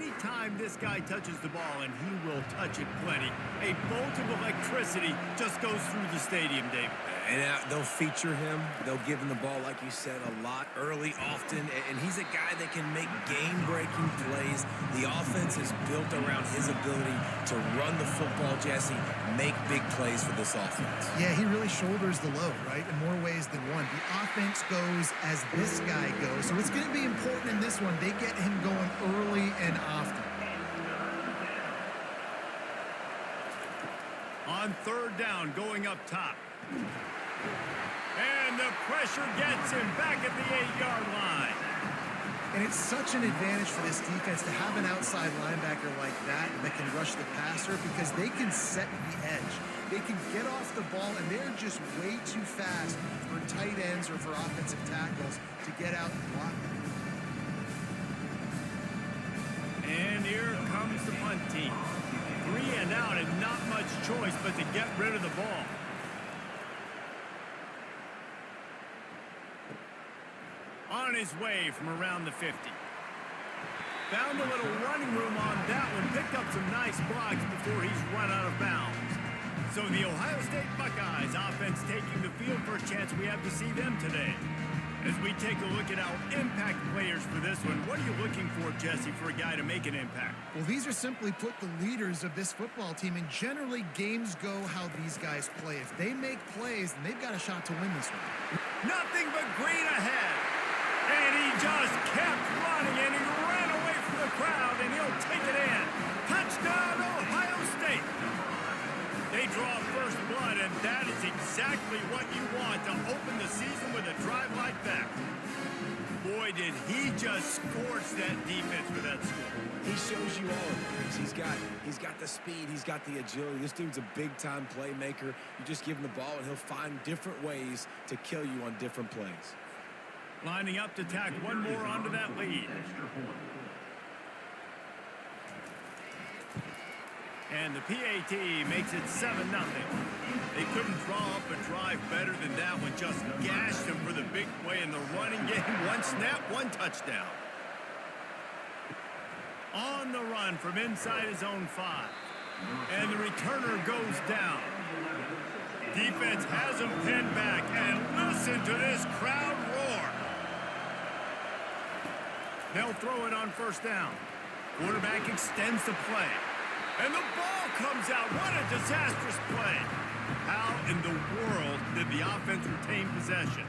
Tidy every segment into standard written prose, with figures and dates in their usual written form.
Anytime this guy touches the ball, and he will touch it plenty, a bolt of electricity just goes through the stadium, David. And they'll feature him. They'll give him the ball, like you said, a lot, early, often. And he's a guy that can make game-breaking plays. The offense is built around his ability to run the football, Jesse, make big plays for this offense. Yeah, he really shoulders the load, right, in more ways than one. The offense goes as this guy goes. So it's going to be important in this one. They get him going early and often. On third down, going up top. And the pressure gets him back at the 8-yard line. And it's such an advantage for this defense to have an outside linebacker like that can rush the passer because they can set the edge. They can get off the ball, and they're just way too fast for tight ends or for offensive tackles to get out and block. And here comes the punt team. 3 and out, and not much choice but to get rid of the ball. On his way from around the 50. Found a little running room on that one. Picked up some nice blocks before he's run out of bounds. So the Ohio State Buckeyes offense taking the field for a chance we have to see them today. As we take a look at our impact players for this one, what are you looking for, Jesse, for a guy to make an impact? Well, these are simply put the leaders of this football team, and generally games go how these guys play. If they make plays, then they've got a shot to win this one. Nothing but green ahead. And he just kept running, and he ran away from the crowd, and he'll take it in. Touchdown, Ohio State. They draw first blood, and that is exactly what you want to open the season with a drive like that. Boy, did he just scorch that defense with that score. He shows you all of things. He's got the speed. He's got the agility. This dude's a big-time playmaker. You just give him the ball, and he'll find different ways to kill you on different plays. Lining up to tack one more onto that lead. And the PAT makes it 7-0. They couldn't draw up a drive better than that one. Just gashed him for the big play in the running game. One snap, one touchdown. On the run from inside his own 5. And the returner goes down. Defense has him pinned back. And listen to this crowd roar. They'll throw it on first down. Quarterback extends the play. And the ball comes out. What a disastrous play. How in the world did the offense retain possession?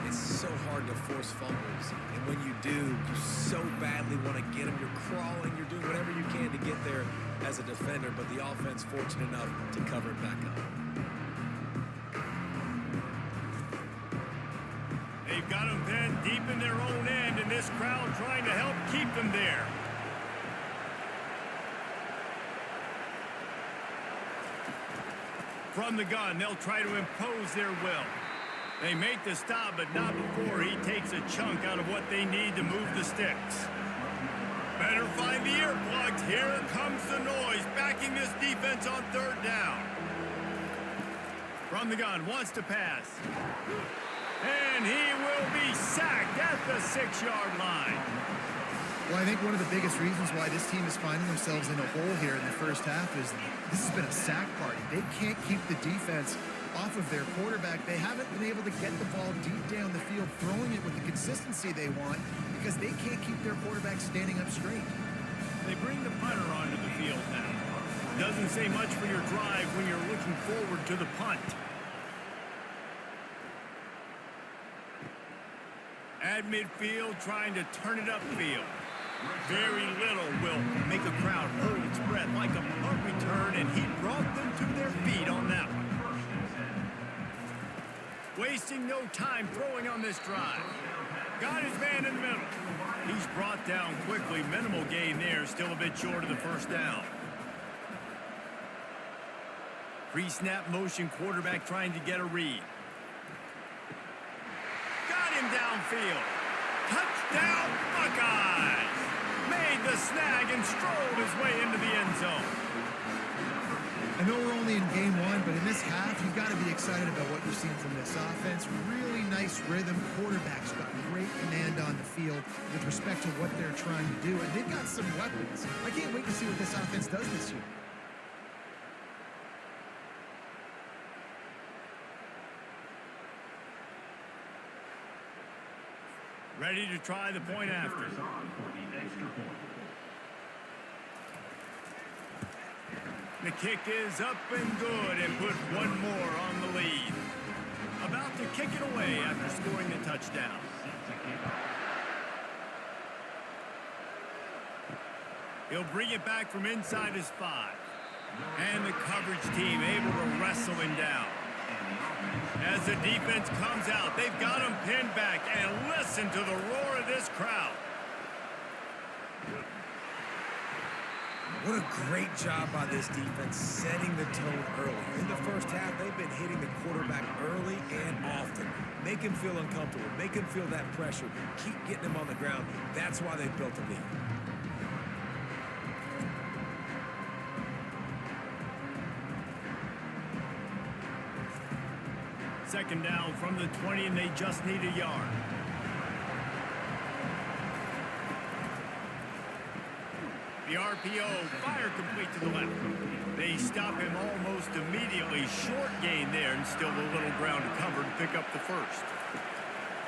It's so hard to force fumbles. And when you do, you so badly want to get them. You're crawling. You're doing whatever you can to get there as a defender. But the offense fortunate enough to cover it back up. They've got them pinned deep in their own end, and this crowd trying to help keep them there. From the gun, they'll try to impose their will. They make the stop, but not before he takes a chunk out of what they need to move the sticks. Better find the earplugs. Here comes the noise, backing this defense on third down. From the gun, wants to pass. And he will be sacked at the 6-yard line. Well, I think one of the biggest reasons why this team is finding themselves in a hole here in the first half is this has been a sack party. They can't keep the defense off of their quarterback. They haven't been able to get the ball deep down the field, throwing it with the consistency they want because they can't keep their quarterback standing up straight. They bring the punter onto the field now. Doesn't say much for your drive when you're looking forward to the punt. At midfield, trying to turn it upfield. Very little will make a crowd hold its breath like a punt return, and he brought them to their feet on that one. Wasting no time throwing on this drive. Got his man in the middle. He's brought down quickly. Minimal gain there, still a bit short of the first down. Pre-snap motion, quarterback trying to get a read. Got him downfield. Touchdown, Buckeyes! Made the snag and strolled his way into the end zone. I know we're only in game one, but in this half, you've got to be excited about what you're seeing from this offense. Really nice rhythm. Quarterback's got great command on the field with respect to what they're trying to do. And they've got some weapons. I can't wait to see what this offense does this year. Ready to try the point after. The kick is up and good and put one more on the lead. About to kick it away after scoring the touchdown. He'll bring it back from inside his 5. And the coverage team able to wrestle him down. As the defense comes out, they've got him pinned back, and listen to the roar of this crowd. What a great job by this defense setting the tone early. In the first half, they've been hitting the quarterback early and often. Make him feel uncomfortable. Make him feel that pressure. Keep getting him on the ground. That's why they built the lead. Second down from the 20, and they just need a yard. The RPO, fire complete to the left. They stop him almost immediately. Short gain there, and still a little ground to cover to pick up the first.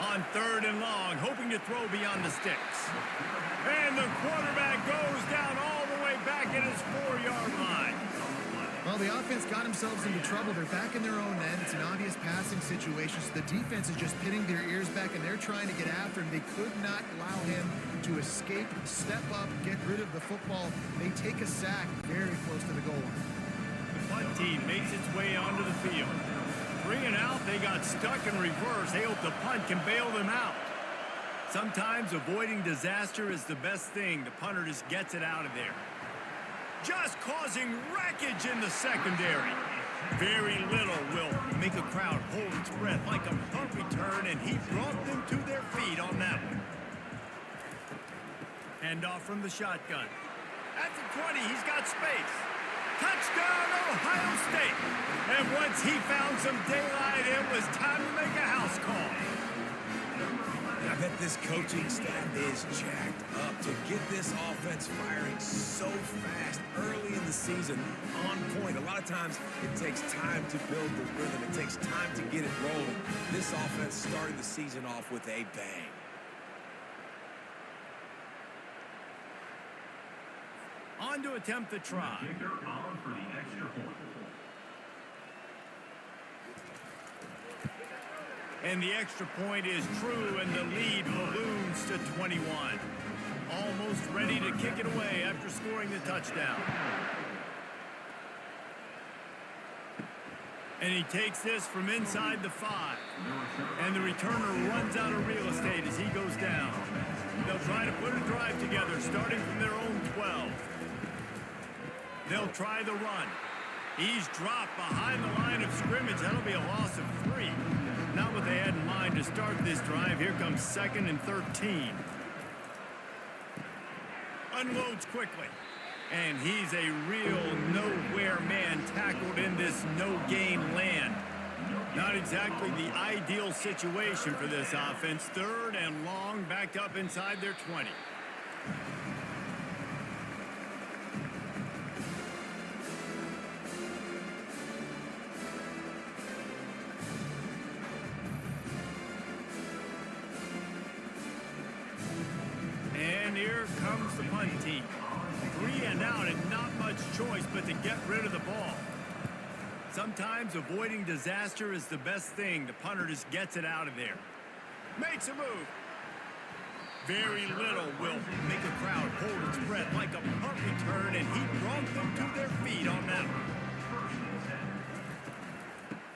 On 3rd and long, hoping to throw beyond the sticks. And the quarterback goes down all the way back at his 4-yard line. Well, the offense got themselves into trouble. They're back in their own end. It's an obvious passing situation, so the defense is just pinning their ears back, and they're trying to get after him. They could not allow him to escape, step up, get rid of the football. They take a sack very close to the goal line. The punt team makes its way onto the field. Bringing out, they got stuck in reverse. They hope the punt can bail them out. Sometimes avoiding disaster is the best thing. The punter just gets it out of there. Just causing wreckage in the secondary. Very little will make a crowd hold its breath like a punt return, and he brought them to their feet on that one. Handoff from the shotgun. At the 20, he's got space. Touchdown, Ohio State. And once he found some daylight, it was time to make a house call. I bet this coaching staff is jacked up to get this offense firing so fast early in the season, on point. A lot of times it takes time to build the rhythm. It takes time to get it rolling. This offense started the season off with a bang. On to attempt the try. And the extra point is true, and the lead balloons to 21. Almost ready to kick it away after scoring the touchdown. And he takes this from inside the 5. And the returner runs out of real estate as he goes down. They'll try to put a drive together, starting from their own 12. They'll try the run. He's dropped behind the line of scrimmage. That'll be a loss of 3. Not what they had in mind to start this drive. Here comes 2nd and 13. Unloads quickly. And he's a real nowhere man tackled in this no-gain land. Not exactly the ideal situation for this offense. 3rd and long, backed up inside their 20. And here comes the punt team. 3 and out, and not much choice but to get rid of the ball. Sometimes avoiding disaster is the best thing. The punter just gets it out of there. Makes a move. Very little will make a crowd hold its breath like a punt return, and he brought them to their feet on that one.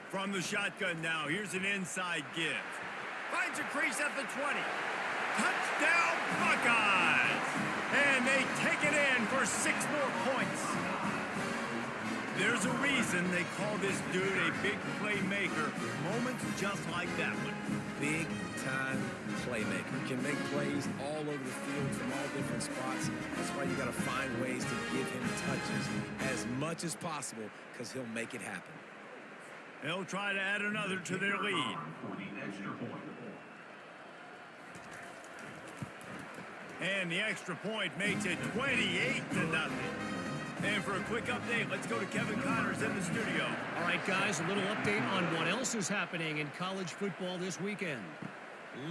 From the shotgun now, here's an inside give. Finds a crease at the 20. Touchdown, Buckeyes! And they take it in for 6 more points. There's a reason they call this dude a big playmaker. Moments just like that one. Big-time playmaker. Can make plays all over the field from all different spots. That's why you got to find ways to give him touches as much as possible, because he'll make it happen. They'll try to add another to their lead. And the extra point makes it 28-0. And for a quick update, let's go to Kevin Connors in the studio. All right, guys, a little update on what else is happening in college football this weekend.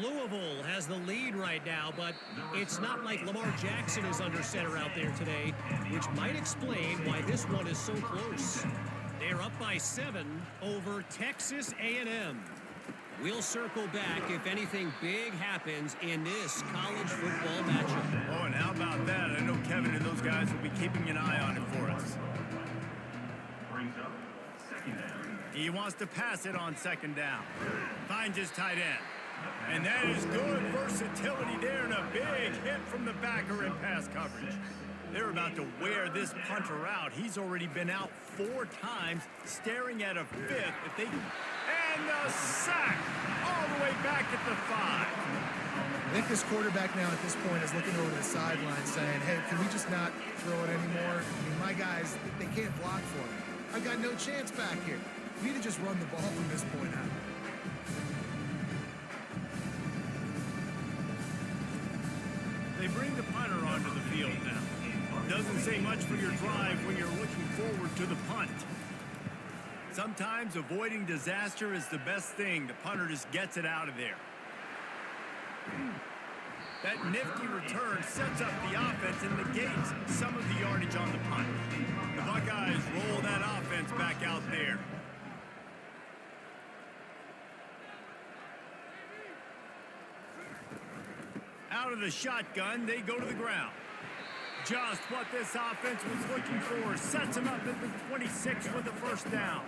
Louisville has the lead right now, but it's not like Lamar Jackson is under center out there today, which might explain why this one is so close. They're up by 7 over Texas A&M. We'll circle back if anything big happens in this college football matchup. Oh, and how about that? I know Kevin and those guys will be keeping an eye on it for us. He wants to pass it on second down. Finds his tight end. And that is good versatility there and a big hit from the backer in pass coverage. They're about to wear this punter out. He's already been out 4 times, staring at a 5th. If they and the sack all the way back at the 5. I think this quarterback now at this point is looking over the sideline saying, hey, can we just not throw it anymore? I mean, my guys, they can't block for me. I've got no chance back here. We need to just run the ball from this point out. They bring the punter onto the field now. Doesn't say much for your drive when you're looking forward to the punt. Sometimes avoiding disaster is the best thing. The punter just gets it out of there. That nifty return sets up the offense and negates some of the yardage on the punt. The Buckeyes roll that offense back out there. Out of the shotgun, they go to the ground. Just what this offense was looking for. Sets him up at the 26 with the first down.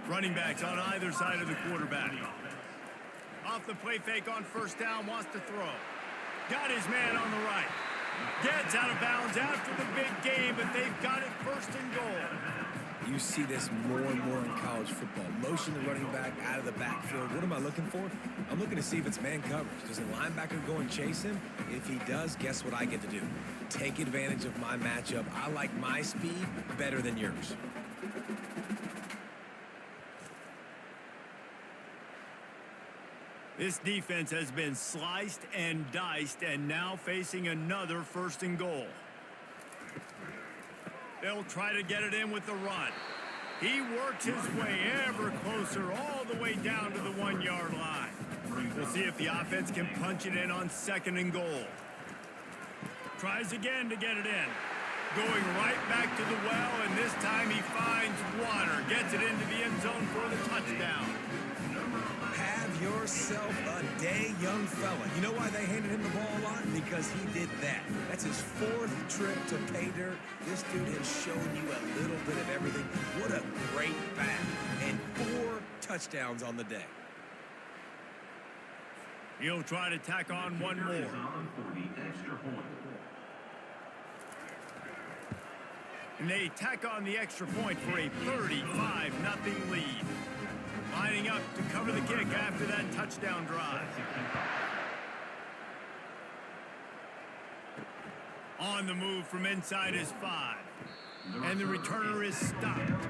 Running backs on either side of the quarterback. Off the play fake on first down, wants to throw. Got his man on the right. Gets out of bounds after the big game, but they've got it first and goal. You see this more and more in college football. Motion the running back out of the backfield. What am I looking for? I'm looking to see if it's man coverage. Does the linebacker go and chase him? If he does, guess what I get to do? Take advantage of my matchup. I like my speed better than yours. This defense has been sliced and diced and now facing another first and goal. They'll try to get it in with the run. He works his way ever closer all the way down to the 1-yard line. We'll see if the offense can punch it in on second and goal. Tries again to get it in. Going right back to the well, and this time he finds water. Gets it into the end zone for the touchdown. Have yourself a day, young fella. You know why they handed him the ball a lot? Because he did that. That's his 4th trip to pay dirt. This dude has shown you a little bit of everything. What a great back. And 4 touchdowns on the day. He'll try to tack on one more. And they tack on the extra point for a 35-0 lead. Lining up to cover the kick after that touchdown drive. On the move from inside his 5. And the returner is stopped.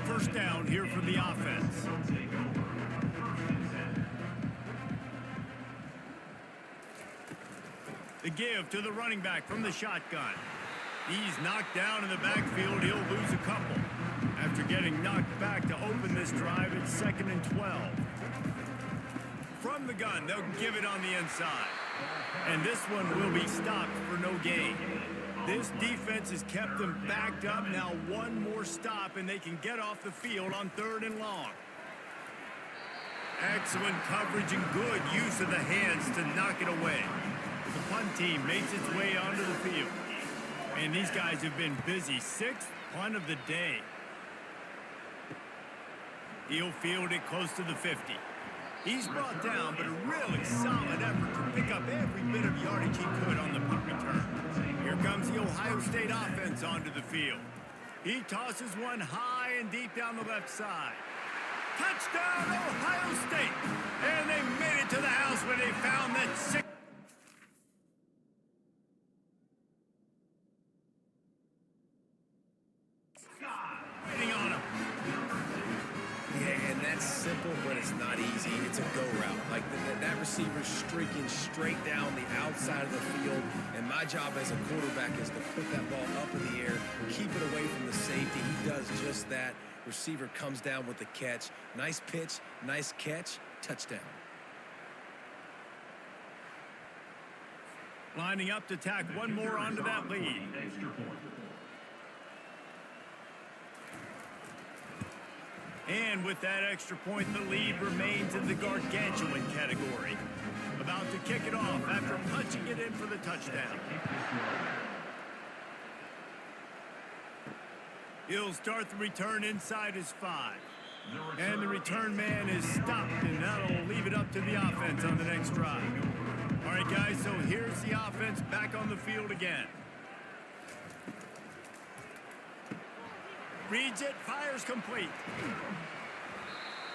First down here for the offense. The give to the running back from the shotgun. He's knocked down in the backfield. He'll lose a couple. After getting knocked back to open this drive, it's 2nd and 12. From the gun, they'll give it on the inside. And this one will be stopped for no gain. This defense has kept them backed up. Now one more stop, and they can get off the field on 3rd and long. Excellent coverage and good use of the hands to knock it away. The punt team makes its way onto the field. And these guys have been busy. 6th punt of the day. He'll field it close to the 50. He's brought down, but a really solid effort to pick up every bit of yardage he could on the punt return. Here comes the Ohio State offense onto the field. He tosses one high and deep down the left side. Touchdown, Ohio State! And they made it to the house when they found that 6. Waiting on him. that's simple, but it's not easy. It's a go route. Like that receiver's streaking straight down the outside of the field, and my job as a quarterback is to put that ball up in the air, keep it away from the safety. He does just that. Receiver comes down with the catch. Nice pitch, nice catch, touchdown. Lining up to tack one more onto that lead. And with that extra point, the lead remains in the gargantuan category. About to kick it off after punching it in for the touchdown. He'll start the return inside his 5. And the return man is stopped, and that'll leave it up to the offense on the next drive. All right, guys, so here's the offense back on the field again. Reads it, fires complete.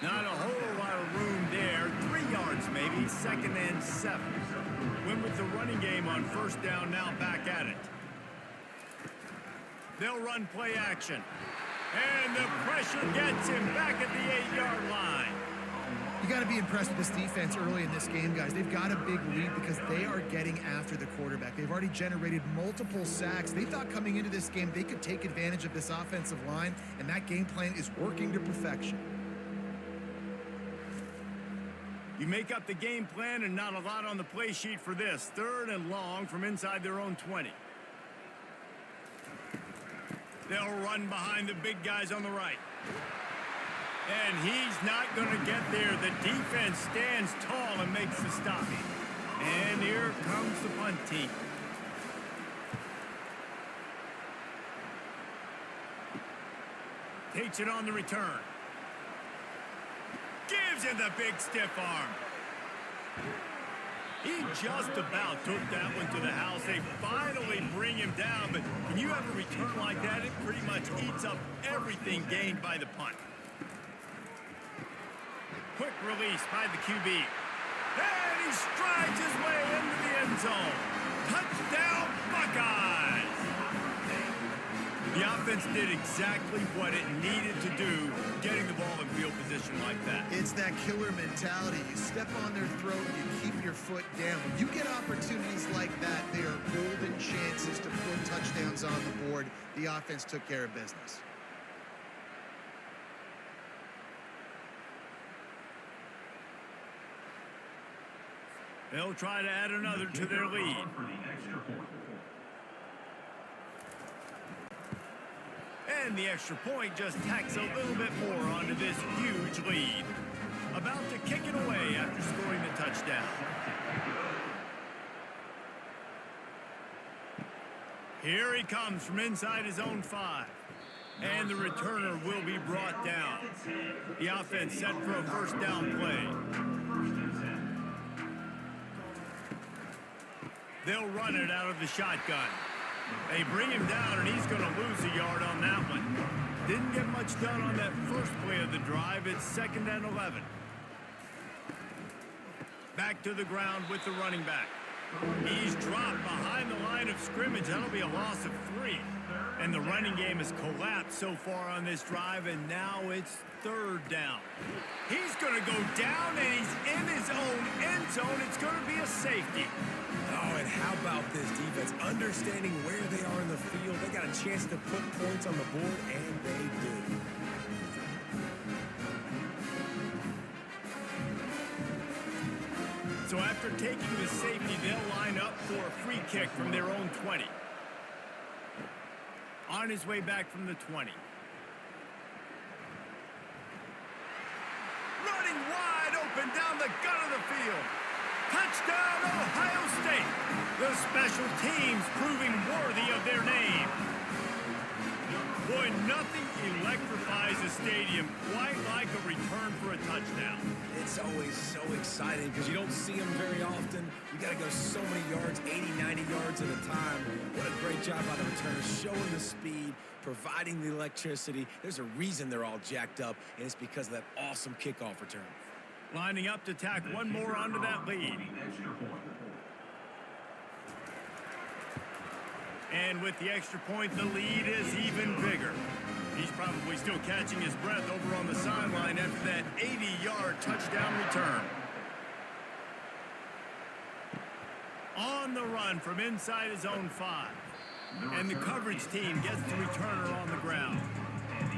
Not a whole lot of room there. 3 yards maybe, 2nd and 7. Win with the running game on first down, now back at it. They'll run play action. And the pressure gets him back at the 8-yard line. You got to be impressed with this defense early in this game, guys. They've got a big lead because they are getting after the quarterback. They've already generated multiple sacks. They thought coming into this game they could take advantage of this offensive line, and that game plan is working to perfection. You make up the game plan and not a lot on the play sheet for this. 3rd and long from inside their own 20. They'll run behind the big guys on the right. And he's not going to get there. The defense stands tall and makes the stop. And here comes the punt team. Takes it on the return. Gives him the big stiff arm. He just about took that one to the house. They finally bring him down, but when you have a return like that, it pretty much eats up everything gained by the punt. Quick release by the QB. And he strides his way into the end zone. Touchdown, Buckeyes! The offense did exactly what it needed to do, getting the ball in field position like that. It's that killer mentality. You step on their throat, you keep your foot down. When you get opportunities like that, they are golden chances to put touchdowns on the board. The offense took care of business. They'll try to add another to their lead. And the extra point just tacks a little bit more onto this huge lead. About to kick it away after scoring the touchdown. Here he comes from inside his own 5. And the returner will be brought down. The offense set for a first down play. They'll run it out of the shotgun. They bring him down, and he's going to lose a yard on that one. Didn't get much done on that first play of the drive. It's 2nd and 11. Back to the ground with the running back. He's dropped behind the line of scrimmage. That'll be a loss of 3. And the running game has collapsed so far on this drive, and now it's 3rd down. He's going to go down, and he's in his own end zone. It's going to be a safety. Oh, and how about this defense? Understanding where they are in the field. They got a chance to put points on the board, and they do. So after taking the safety, they'll line up for a free kick from their own 20. On his way back from the 20. Running wide open down the gut of the field. Touchdown, Ohio State. The special teams proving worthy of their name. Boy, nothing electrifies a stadium quite like a return for a touchdown. It's always so exciting because you don't see them very often. You got to go so many yards, 80, 90 yards at a time. What a great job by the returners, showing the speed, providing the electricity. There's a reason they're all jacked up, and it's because of that awesome kickoff return. Lining up to tack one more onto that lead. And with the extra point, the lead is even bigger. He's probably still catching his breath over on the sideline after that 6-yard touchdown return. On the run from inside his own 5. And the coverage team gets the returner on the ground.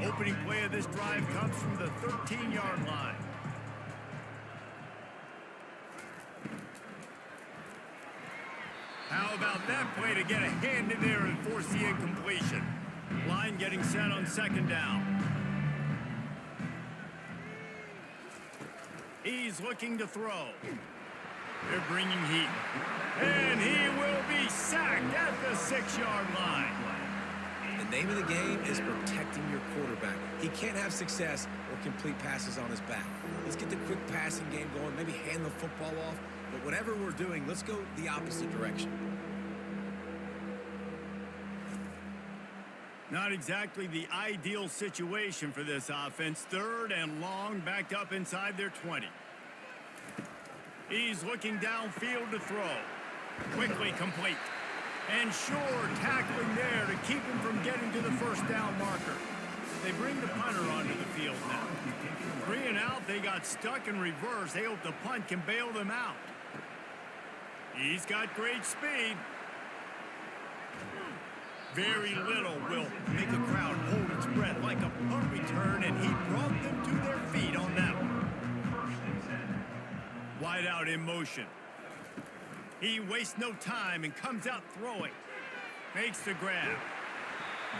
Opening play of this drive comes from the 13-yard line. How about that play to get a hand in there and force the incompletion? Line getting set on 2nd down. He's looking to throw. They're bringing heat. And he will be sacked at the 6-yard line. The name of the game is protecting your quarterback. He can't have success or complete passes on his back. Let's get the quick passing game going, maybe hand the football off. But whatever we're doing, let's go the opposite direction. Not exactly the ideal situation for this offense. 3rd and long, backed up inside their 20. He's looking downfield to throw. Quickly complete. And sure tackling there to keep him from getting to the 1st down marker. They bring the punter onto the field now. 3 and out, they got stuck in reverse. They hope the punt can bail them out. He's got great speed. Very little will make a crowd hold its breath like a punt return, and he brought them to their feet on that one. Wide out in motion. He wastes no time and comes out throwing. Makes the grab.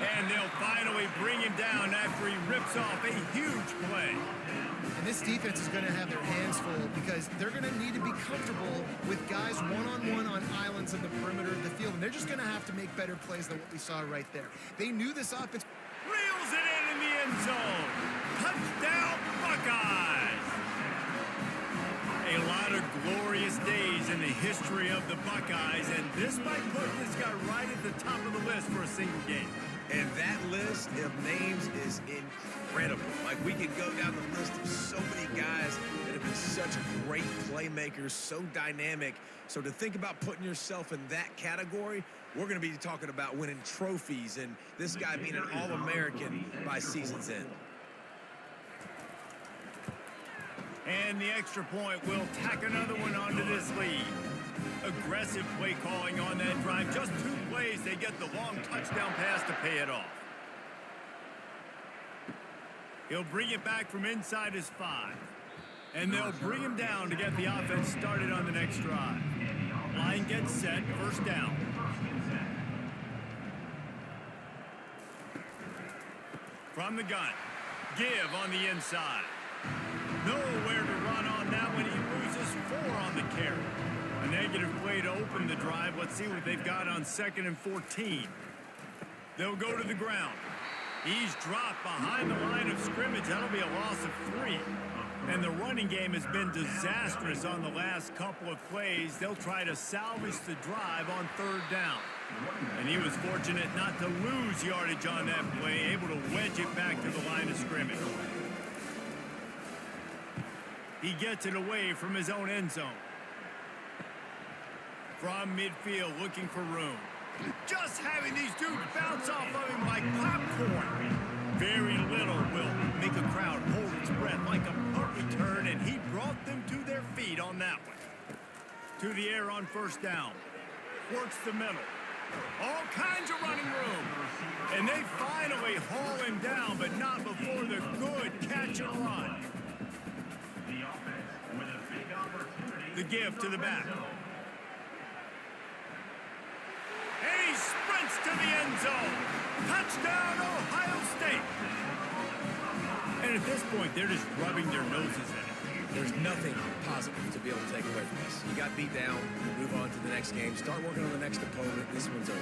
And they'll finally bring him down after he rips off a huge play. And this defense is going to have their hands full because they're going to need to be comfortable with guys one-on-one on islands in the perimeter of the field. And they're just going to have to make better plays than what we saw right there. They knew this offense. Reels it in the end zone. Touchdown, Buckeyes. A lot of glorious days in the history of the Buckeyes, and this might put this guy right at the top of the list for a single game. And that list of names is incredible. Like, we could go down the list of so many guys that have been such great playmakers, so dynamic. So to think about putting yourself in that category, we're going to be talking about winning trophies and this guy being an All-American by season's end. And the extra point will tack another one onto this lead. Aggressive play calling on that drive. Just 2 plays, they get the long touchdown pass to pay it off. He'll bring it back from inside his 5. And they'll bring him down to get the offense started on the next drive. Line gets set, 1st down. From the gun. Give on the inside. Nowhere to run on that one. He loses 4 on the carry. A negative play to open the drive. Let's see what they've got on 2nd and 14. They'll go to the ground. He's dropped behind the line of scrimmage. That'll be a loss of 3. And the running game has been disastrous on the last couple of plays. They'll try to salvage the drive on 3rd down. And he was fortunate not to lose yardage on that play, able to wedge it back to the line of scrimmage. He gets it away from his own end zone. From midfield, looking for room. Just having these dudes bounce off of him like popcorn. Very little will make a crowd hold its breath like a punt return, and he brought them to their feet on that one. To the air on 1st down. Works the middle. All kinds of running room. And they finally haul him down, but not before the good catch and run. The give to the back. And he sprints to the end zone. Touchdown, Ohio State. And at this point, they're just rubbing their noses in it. There's nothing positive to be able to take away from this. You got beat down, you move on to the next game, start working on the next opponent. This one's over.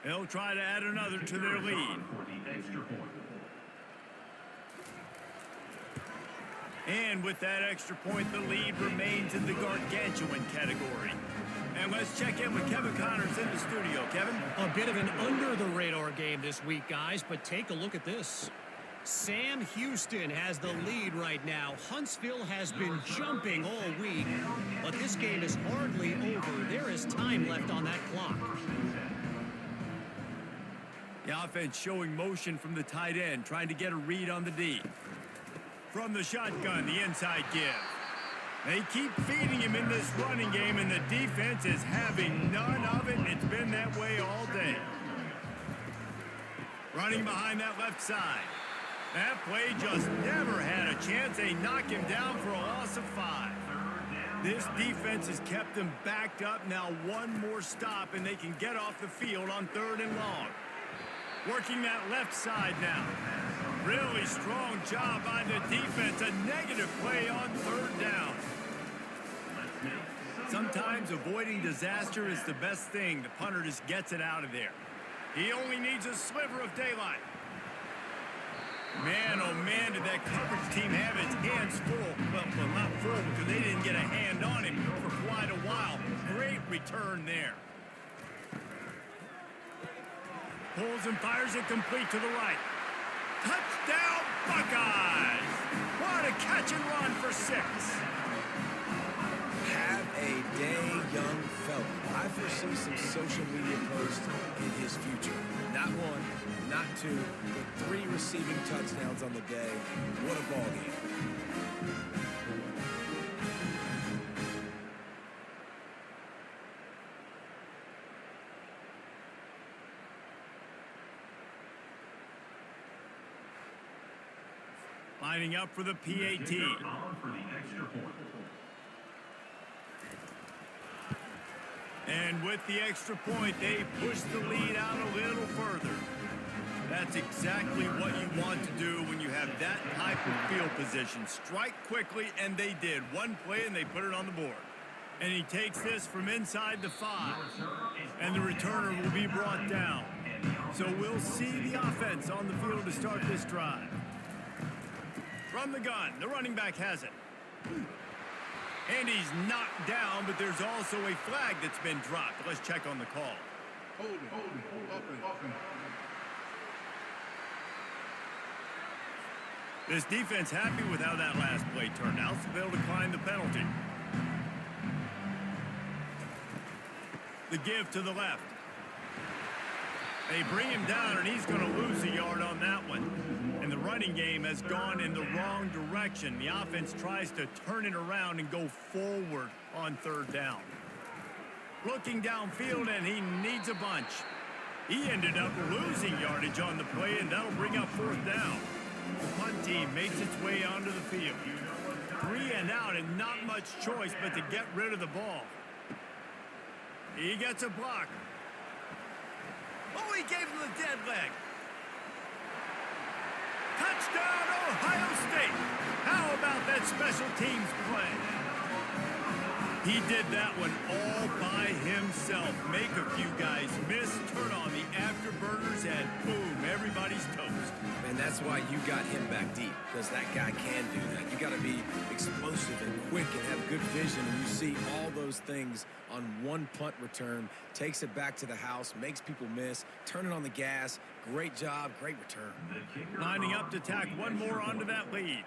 They'll try to add another to their lead. And with that extra point, the lead remains in the gargantuan category. And let's check in with Kevin Connors in the studio. Kevin? A bit of an under-the-radar game this week, guys, but take a look at this. Sam Houston has the lead right now. Huntsville has been jumping all week, but this game is hardly over. There is time left on that clock. The offense showing motion from the tight end, trying to get a read on the D. From the shotgun, the inside give. They keep feeding him in this running game, and the defense is having none of it. It's been that way all day. Running behind that left side. That play just never had a chance. They knock him down for a loss of 5. This defense has kept them backed up. Now one more stop, and they can get off the field on 3rd and long. Working that left side now. Really strong job by the defense. A negative play on 3rd down. Sometimes avoiding disaster is the best thing. The punter just gets it out of there. He only needs a sliver of daylight. Man, oh man, did that coverage team have its hands full. Well, not full because they didn't get a hand on him for quite a while. Great return there. Pulls and fires it complete to the right. Touchdown, Buckeyes! What a catch and run for 6. Have a day, young fella. I foresee some social media posts in his future. Not 1, not 2, but 3 receiving touchdowns on the day. What a ball game. Lining up for the PAT. And with the extra point, they push the lead out a little further. That's exactly what you want to do when you have that type of field position. Strike quickly, and they did. One play, and they put it on the board. And he takes this from inside the 5. And the returner will be brought down. So we'll see the offense on the field to start this drive. From the gun, the running back has it. And he's knocked down, but there's also a flag that's been dropped. Let's check on the call. Hold it. This defense happy with how that last play turned out, so they'll decline the penalty. The give to the left. They bring him down, and he's going to lose a yard on that one. And the running game has gone in the wrong direction. The offense tries to turn it around and go forward on 3rd down. Looking downfield, and he needs a bunch. He ended up losing yardage on the play, and that'll bring up 4th down. The punt team makes its way onto the field. 3 and out, and not much choice but to get rid of the ball. He gets a block. Oh, he gave him the dead leg. Touchdown, Ohio State. How about that special teams play? He did that one all by himself. Make a few guys miss, turn on the afterburners, and boom, everybody's toast. And that's why you got him back deep, because that guy can do that. You got to be explosive and quick and have good vision, and you see all those things on one punt return. Takes it back to the house, makes people miss, turning on the gas. Great job, great return. Lining up to tack one more onto that lead.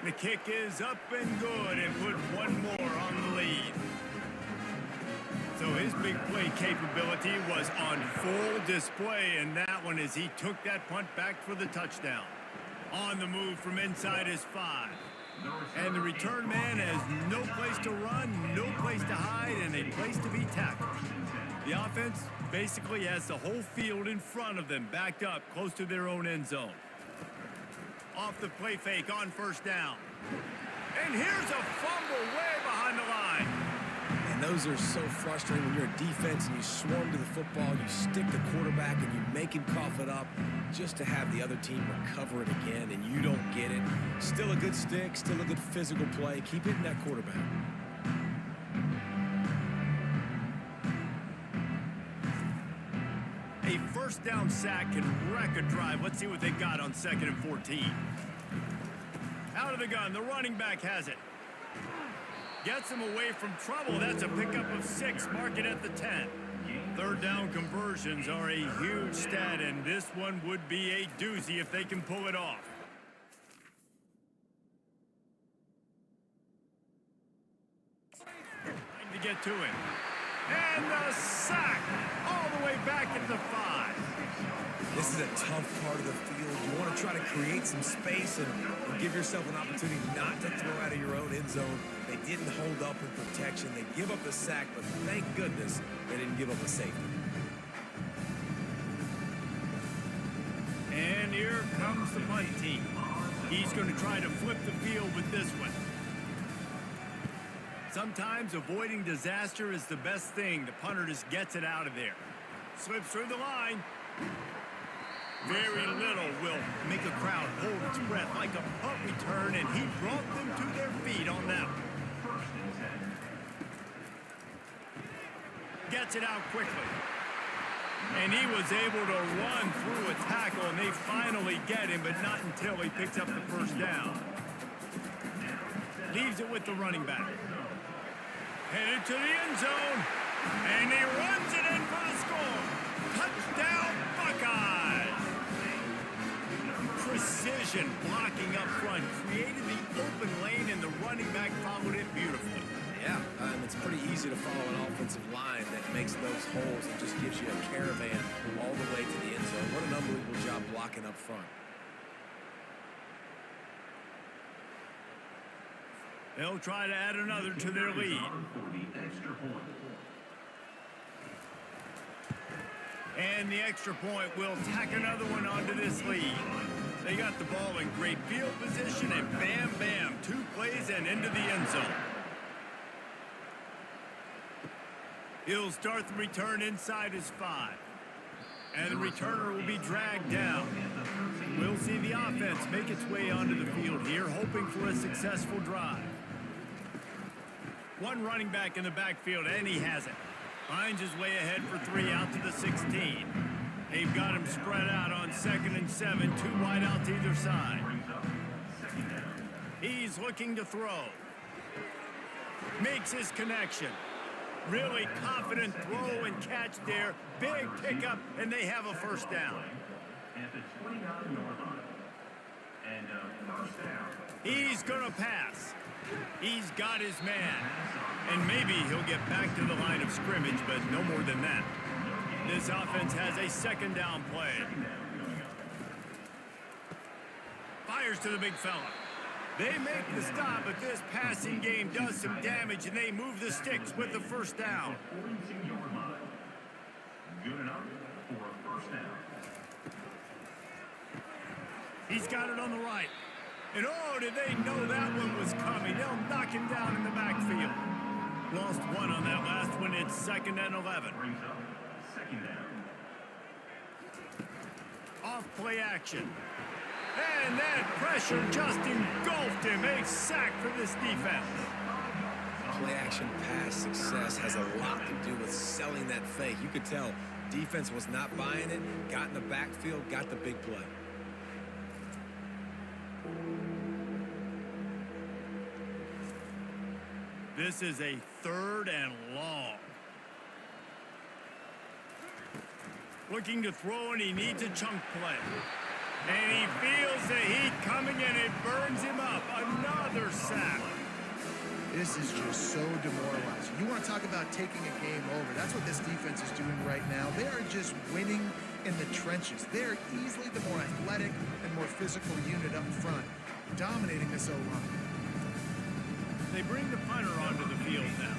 The kick is up and good, and put one more on the lead. So his big play capability was on full display, and that one as he took that punt back for the touchdown. On the move from inside his 5. And the return man has no place to run, no place to hide, and a place to be tackled. The offense basically has the whole field in front of them, backed up close to their own end zone. Off the play fake on 1st down. And here's a fumble way behind the line. And those are so frustrating when you're a defense and you swarm to the football, you stick the quarterback and you make him cough it up just to have the other team recover it again, and you don't get it. Still a good stick, still a good physical play. Keep hitting that quarterback. A 1st down sack can wreck a drive. Let's see what they got on 2nd and 14. Out of the gun, the running back has it. Gets him away from trouble. That's a pickup of 6. Mark it at the 10. Third down conversions are a huge stat, and this one would be a doozy if they can pull it off. Trying to get to him. And the sack all the way back at the 5. This is a tough part of the field. You want to try to create some space and give yourself an opportunity not to throw out of your own end zone. They didn't hold up in protection. They give up the sack, but thank goodness they didn't give up a safety. And here comes the punt team. He's going to try to flip the field with this one. Sometimes avoiding disaster is the best thing. The punter just gets it out of there. Slips through the line. Very little will make a crowd hold its breath like a punt return, and he brought them to their feet on that one. Gets it out quickly. And he was able to run through a tackle, and they finally get him, but not until he picks up the first down. Leaves it with the running back. Headed to the end zone, and he runs it in for the score. Touchdown, Buckeyes! Precision blocking up front created the open lane, and the running back followed it beautifully. Yeah, it's pretty easy to follow an offensive line that makes those holes and just gives you a caravan all the way to the end zone. What an unbelievable job blocking up front. They'll try to add another to their lead. And the extra point will tack another one onto this lead. They got the ball in great field position, and bam, bam, 2 plays and into the end zone. He'll start the return inside his 5. And the returner will be dragged down. We'll see the offense make its way onto the field here, hoping for a successful drive. One running back in the backfield, and he has it. Finds his way ahead for 3 out to the 16. They've got him spread out on 2nd and 7, 2 wide out to either side. He's looking to throw. Makes his connection. Really confident throw and catch there. Big pickup, and they have a first down. He's going to pass. He's got his man. And maybe he'll get back to the line of scrimmage, but no more than that. This offense has a 2nd down play. Fires to the big fella. They make the stop, but this passing game does some damage, and they move the sticks with the first down. Good enough for a first down. He's got it on the right. And oh, did they know that one was coming? They'll knock him down in the backfield. Lost 1 on that last one. It's 2nd and 11. Brings up 2nd down. Off play action. And that pressure just engulfed him. A sack for this defense. Play action pass success has a lot to do with selling that fake. You could tell defense was not buying it, got in the backfield, got the big play. This is a 3rd and long. Looking to throw, and he needs a chunk play. And he feels the heat coming, and it burns him up. Another sack. This is just so demoralizing. You want to talk about taking a game over. That's what this defense is doing right now. They are just winning in the trenches. They're easily the more athletic and more physical unit up front, dominating this O-line. They bring the punter onto the field now.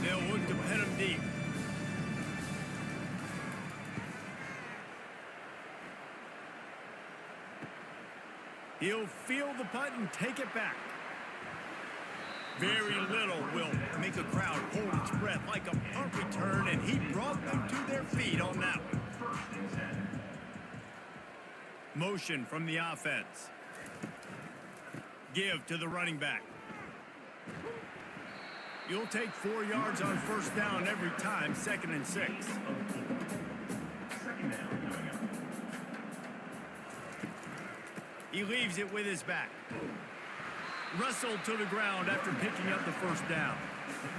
They'll look to pin him deep. He'll field the punt and take it back. Very little will make a crowd hold its breath like a punt return, and he brought them to their feet on that one. Motion from the offense. Give to the running back. You'll take 4 yards on first down every time, 2nd and 6. He leaves it with his back. Wrestled to the ground after picking up the first down.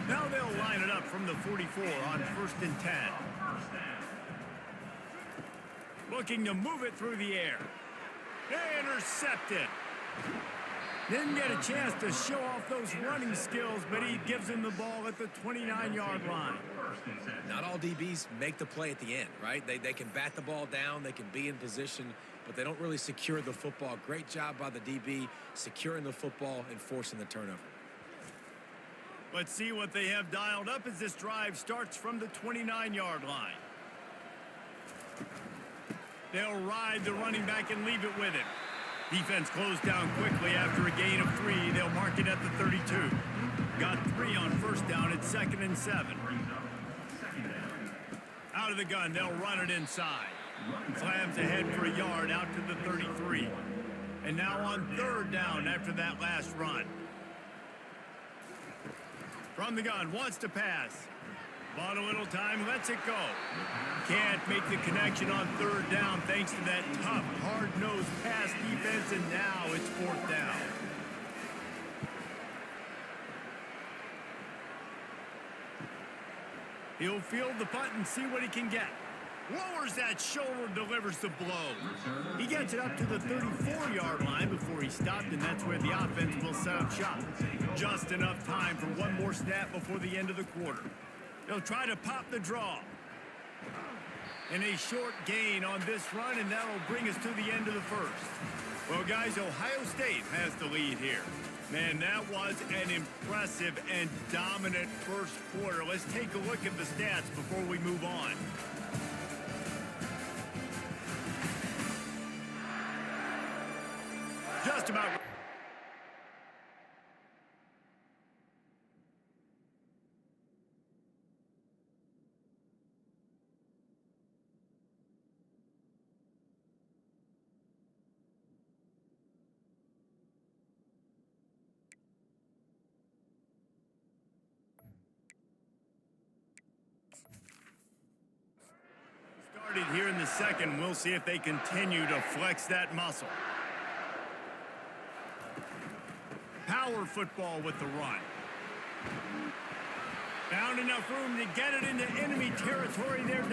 Now they'll line it up from the 44 on 1st and 10. first down. Looking to move it through the air. Intercepted. Didn't get a chance to show off those running skills, but he gives him the ball at the 29-yard line. Not all DBs make the play at the end, right? They can bat the ball down, they can be in position, but they don't really secure the football. Great job by the DB securing the football and forcing the turnover. Let's see what they have dialed up as this drive starts from the 29-yard line. They'll ride the running back and leave it with him. Defense closed down quickly after a gain of 3. They'll mark it at the 32. Got 3 on first down at 2nd and 7. Out of the gun, they'll run it inside. Slams ahead for a yard out to the 33. And now on 3rd down after that last run. From the gun, wants to pass. Bought a little time, lets it go. Can't make the connection on 3rd down thanks to that tough, hard-nosed pass defense, and now it's 4th down. He'll field the punt and see what he can get. Lowers that shoulder, delivers the blow. He gets it up to the 34-yard line before he stopped, and that's where the offense will set up shop. Just enough time for one more snap before the end of the quarter. They'll try to pop the draw. And a short gain on this run, and that'll bring us to the end of the first. Well, guys, Ohio State has the lead here. Man, that was an impressive and dominant first quarter. Let's take a look at the stats before we move on. Just about. Started here in the second. We'll see if they continue to flex that muscle. Power football with the run. Found enough room to get it into enemy territory there.